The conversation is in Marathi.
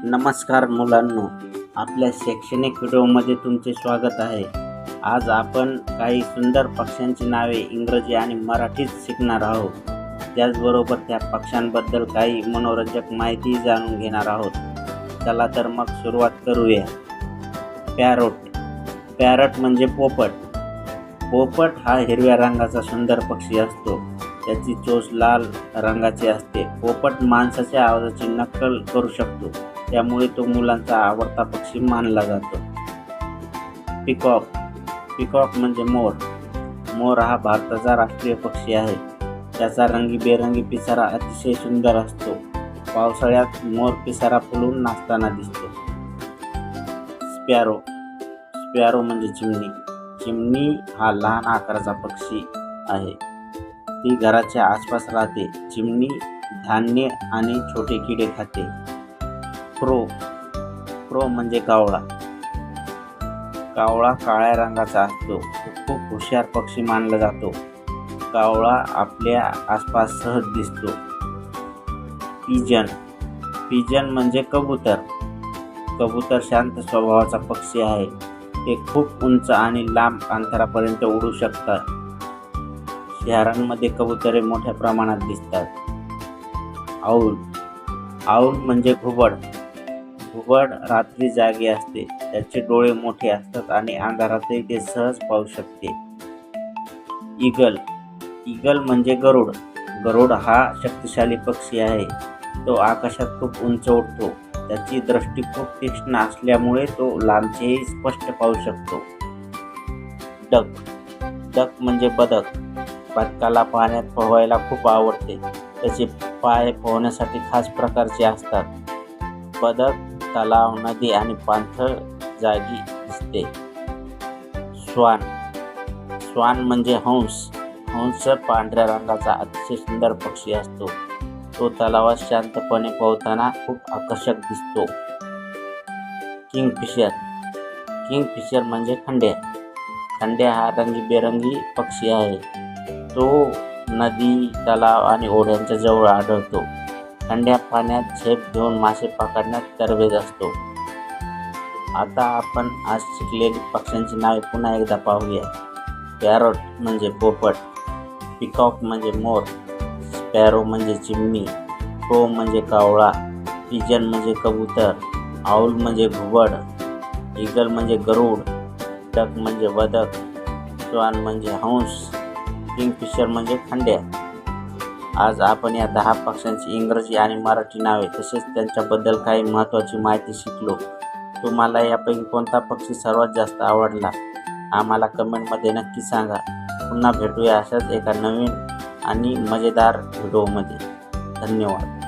नमस्कार मुलांनो, आपल्या शैक्षणिक व्हिडिओमध्ये तुमचे स्वागत आहे. आज आपण काही सुंदर पक्ष्यांची नावे इंग्रजी आणि मराठीत शिकणार आहोत. त्याचबरोबर त्या पक्ष्यांबद्दल काही मनोरंजक माहिती जाणून घेणार आहोत. चला तर मग सुरुवात करूया. पॅरट म्हणजे पोपट. पोपट हा हिरव्या रंगाचा सुंदर पक्षी असतो. त्याची चोच लाल रंगाची असते. पोपट माणसाच्या आवाजाची नक्कल करू शकतो, त्यामुळे तो मुलांचा आवडता पक्षी मानला जातो. पिकॉक म्हणजे मोर हा भारताचा राष्ट्रीय पक्षी आहे. त्याचा रंगीबेरंगी पिसारा अतिशय सुंदर असतो. पावसाळ्यात मोर पिसारा फुलून नाचताना दिसतो. स्पॅरो म्हणजे चिमणी हा लहान आकाराचा पक्षी आहे. ती घराच्या आसपास राहते. चिमणी धान्य आणि छोटे किडे खाते. क्रो म्हणजे कावळा काळ्या रंगाचा असतो. खूप हुशार पक्षी मानला जातो. कावळा आपल्या आसपास सहज दिसतो. पिजन म्हणजे कबूतर शांत स्वभावाचा पक्षी आहे. ते खूप उंच आणि लांब अंतरापर्यंत उडू शकतात. शहरांमध्ये कबुतरे मोठ्या प्रमाणात दिसतात. आऊल म्हणजे घुबड रात्री जागे असते. त्याचे डोळे मोठे असतात आणि अंधारातही ते सहज पाहू शकते. ईगल म्हणजे गरुड हा शक्तिशाली पक्षी आहे. तो आकाशात खूप उंच उडतो. त्याची दृष्टी खूप तीक्ष्ण असल्यामुळे तो लांबचेही स्पष्ट पाहू शकतो. डक म्हणजे बदकाला पाण्यात पोहायला खूप आवडते. त्याचे पाय पोहण्यासाठी खास प्रकारचे असतात. बदक तलाव, नदी आणि पाणथळ जागी दिसते. श्वान म्हणजे हंस पांढऱ्या रंगाचा अतिशय सुंदर पक्षी असतो. तो तलावात शांतपणे पोहताना खूप आकर्षक दिसतो. किंगफिशर म्हणजे खंड्या हा रंगीबेरंगी पक्षी आहे. तो नदी, तलाव आणि ओढ्यांच्या जवळ आढळतो. खंड्या पाण्यात झेप घेऊन मासे पकडण्यात तरबेज असतो. आता आपण आज शिकलेली पक्ष्यांची नावे पुन्हा एकदा पाहूया. पॅरट म्हणजे पोपट, पिकॉक म्हणजे मोर, स्पॅरो म्हणजे चिमणी, क्रो म्हणजे कावळा, पिजन म्हणजे कबूतर, आऊल म्हणजे घुबड, ईगल म्हणजे गरुड, डक म्हणजे बदक, श्वान म्हणजे हंस, किंगफिशर म्हणजे खंड्या. आज आपण या 10 पक्ष्यांची इंग्रजी आणि मराठी नावे तसेच त्यांच्याबद्दल काही महत्त्वाची माहिती शिकलो. तुम्हाला यापैकी कोणता पक्षी सर्वात जास्त आवडला आम्हाला कमेंटमध्ये नक्की सांगा. पुन्हा भेटूया अशाच एका नवीन आणि मजेदार व्हिडिओमध्ये. धन्यवाद.